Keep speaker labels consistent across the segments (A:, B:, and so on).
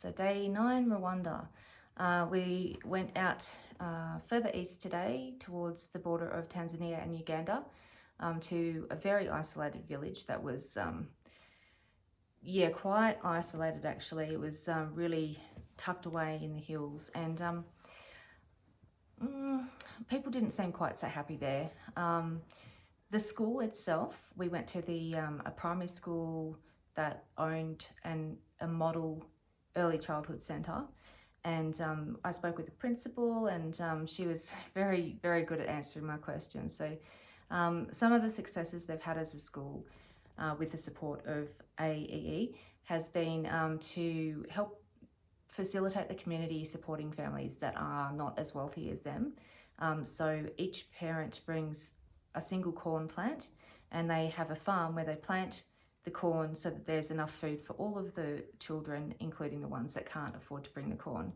A: So day 9 Rwanda. We went out further east today towards the border of Tanzania and Uganda to a very isolated village that was, quite isolated actually. It was really tucked away in the hills, and people didn't seem quite so happy there. The school itself, we went to a primary school that owned a model early childhood centre, and I spoke with the principal, and she was very, very good at answering my questions. So some of the successes they've had as a school with the support of AEE has been to help facilitate the community supporting families that are not as wealthy as them. So each parent brings a single corn plant, and they have a farm where they plant the corn so that there's enough food for all of the children, including the ones that can't afford to bring the corn.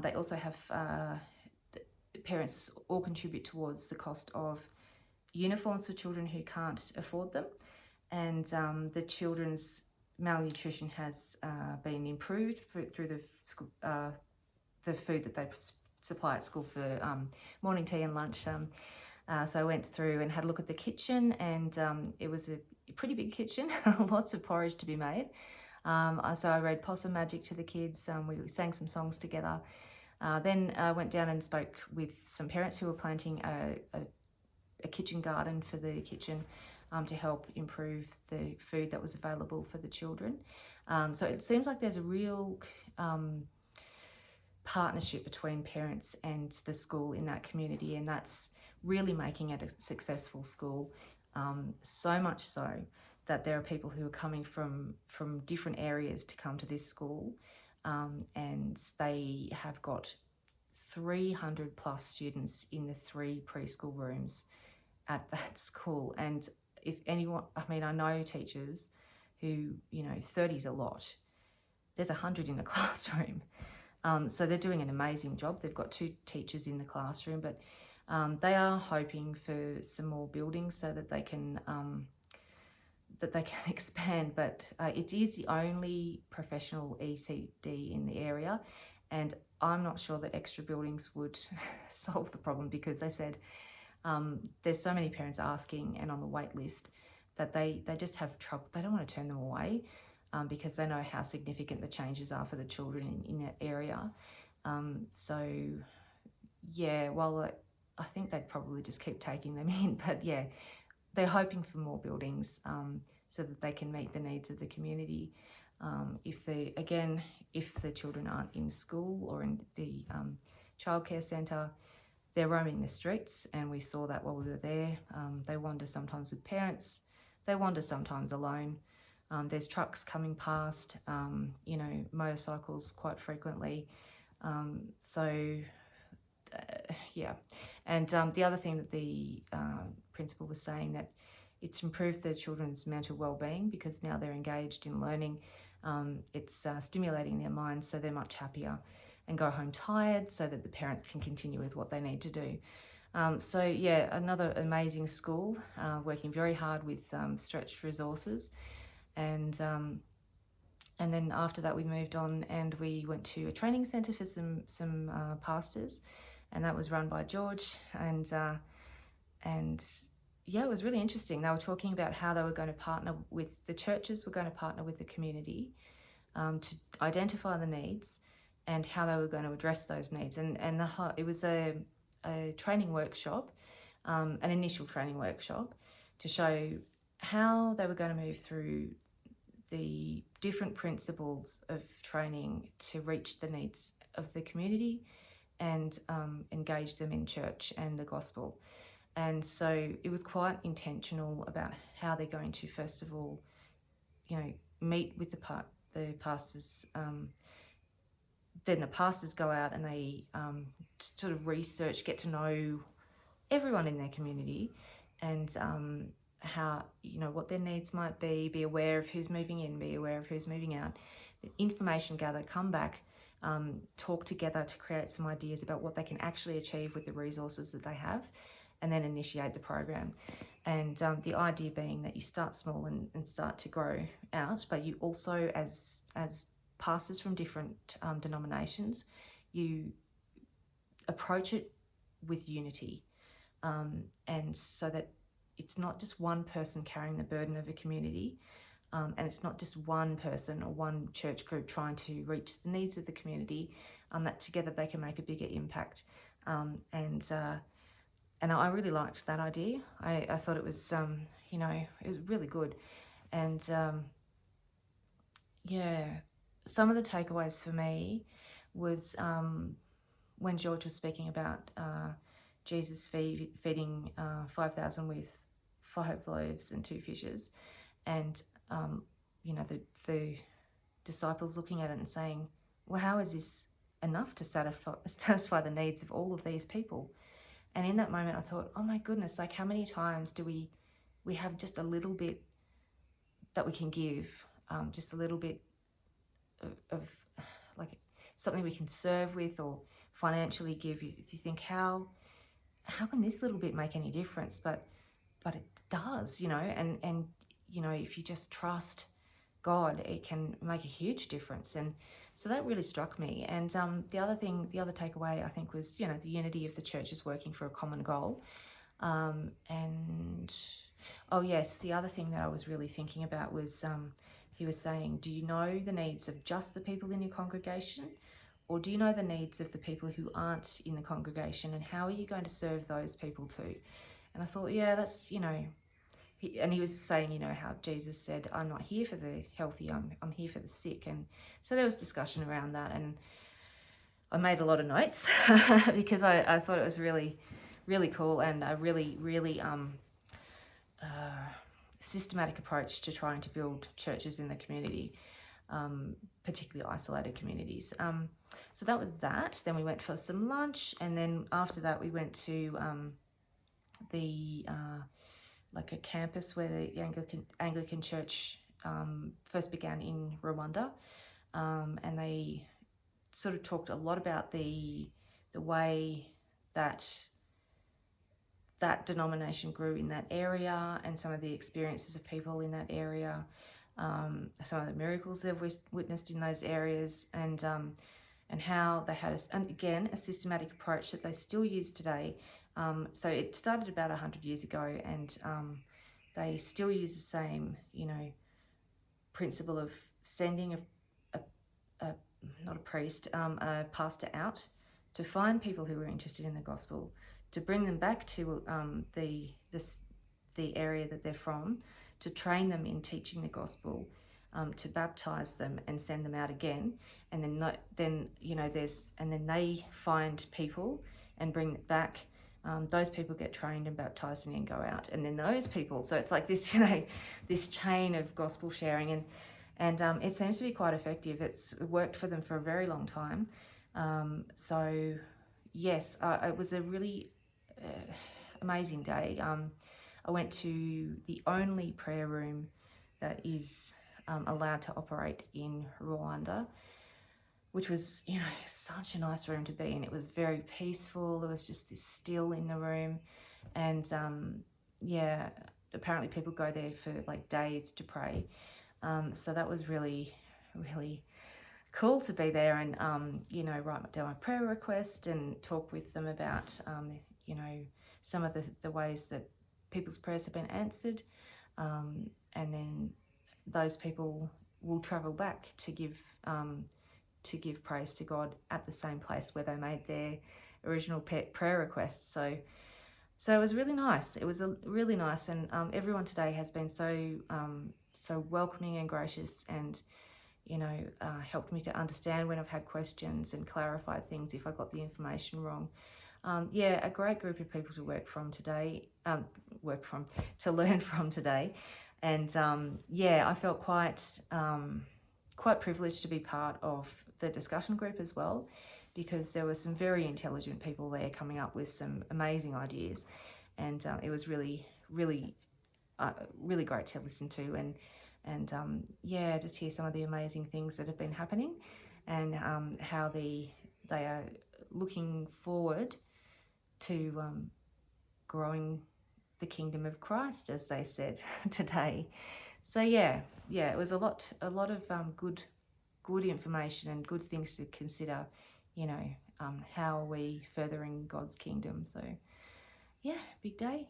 A: They also have parents all contribute towards the cost of uniforms for children who can't afford them, and the children's malnutrition has been improved through the food that they supply at school for morning tea and lunch. So I went through and had a look at the kitchen, and it was a pretty big kitchen, lots of porridge to be made. So I read Possum Magic to the kids, we sang some songs together. Then I went down and spoke with some parents who were planting a kitchen garden for the kitchen to help improve the food that was available for the children. So it seems like there's a real partnership between parents and the school in that community, and that's really making it a successful school. So much so that there are people who are coming from different areas to come to this school, and they have got 300 plus students in the 3 preschool rooms at that school. And if anyone, I know teachers who, 30 is a lot. There's 100 in a classroom. So they're doing an amazing job. They've got 2 teachers in the classroom, but they are hoping for some more buildings so that they can expand. But it is the only professional ECD in the area, and I'm not sure that extra buildings would solve the problem, because they said there's so many parents asking and on the wait list that they just have trouble. They don't want to turn them away because they know how significant the changes are for the children in that area. So yeah, well, I think they'd probably just keep taking them in, but yeah, they're hoping for more buildings so that they can meet the needs of the community. If the children aren't in school or in the childcare centre, they're roaming the streets, and we saw that while we were there. They wander sometimes with parents, they wander sometimes alone. There's trucks coming past, motorcycles quite frequently. Yeah. And the other thing that the principal was saying, that it's improved the children's mental well-being because now they're engaged in learning. It's stimulating their minds, so they're much happier and go home tired, so that the parents can continue with what they need to do. So yeah, another amazing school, working very hard with stretched resources. And then after that we moved on and we went to a training centre for some pastors, and that was run by George. And yeah, it was really interesting. They were talking about how they were going to partner with the churches, were going to partner with the community to identify the needs and how they were going to address those needs. And it was a training workshop, an initial training workshop, to show how they were going to move through the different principles of training to reach the needs of the community and engage them in church and the gospel. And so it was quite intentional about how they're going to, first of all, meet with the pastors. Then the pastors go out and they sort of research, get to know everyone in their community, and how, what their needs might be aware of who's moving in, be aware of who's moving out, the information gather, come back, talk together to create some ideas about what they can actually achieve with the resources that they have, and then initiate the program. And the idea being that you start small and start to grow out, but you also, as pastors from different denominations, you approach it with unity, and so that it's not just one person carrying the burden of a community, and it's not just one person or one church group trying to reach the needs of the community, that together they can make a bigger impact. And I really liked that idea. I thought it was, it was really good. And some of the takeaways for me was when George was speaking about Jesus feeding 5,000 with 5 loaves and 2 fishes, and the disciples looking at it and saying, well, how is this enough to satisfy the needs of all of these people? And in that moment I thought, oh my goodness, like how many times do we have just a little bit that we can give, just a little bit of like something we can serve with or financially give. If you think, how can this little bit make any difference? But it does, and if you just trust God, it can make a huge difference. And so that really struck me. And the other takeaway I think was, the unity of the churches working for a common goal. And oh yes, the other thing that I was really thinking about was he was saying, do you know the needs of just the people in your congregation, or do you know the needs of the people who aren't in the congregation, and how are you going to serve those people too? And I thought, yeah, that's, and he was saying, how Jesus said, I'm not here for the healthy, I'm here for the sick. And so there was discussion around that, and I made a lot of notes because I thought it was really, really cool, and a really, really systematic approach to trying to build churches in the community, particularly isolated communities. So that was that. Then we went for some lunch, and then after that we went to the like a campus where the Anglican Church first began in Rwanda, and they sort of talked a lot about the way that denomination grew in that area, and some of the experiences of people in that area, some of the miracles they've witnessed in those areas, and how they had a systematic approach that they still use today. So it started about 100 years ago, and they still use the same, principle of sending a not a priest, a pastor out to find people who were interested in the gospel, to bring them back to the area that they're from, to train them in teaching the gospel, to baptize them and send them out again, and then they find people and bring it back. Those people get trained and baptized and then go out, and then those people. So it's like this, this chain of gospel sharing, and it seems to be quite effective. It's worked for them for a very long time. So yes, it was a really amazing day. I went to the only prayer room that is allowed to operate in Rwanda, which was, such a nice room to be in. It was very peaceful. There was just this still in the room. And apparently people go there for like days to pray. So that was really, really cool to be there and, write down my prayer request and talk with them about, some of the ways that people's prayers have been answered. And then those people will travel back to give praise to God at the same place where they made their original prayer requests. So it was really nice. It was really nice, and everyone today has been so welcoming and gracious, and helped me to understand when I've had questions and clarified things if I got the information wrong. A great group of people to learn from today, and I felt quite privileged to be part of the discussion group as well, because there were some very intelligent people there coming up with some amazing ideas, and it was really, really, really great to listen to, and just hear some of the amazing things that have been happening, and how they are looking forward to growing the kingdom of Christ, as they said today. So it was a lot of good good information and good things to consider, you know, how are we furthering God's kingdom. So yeah, big day.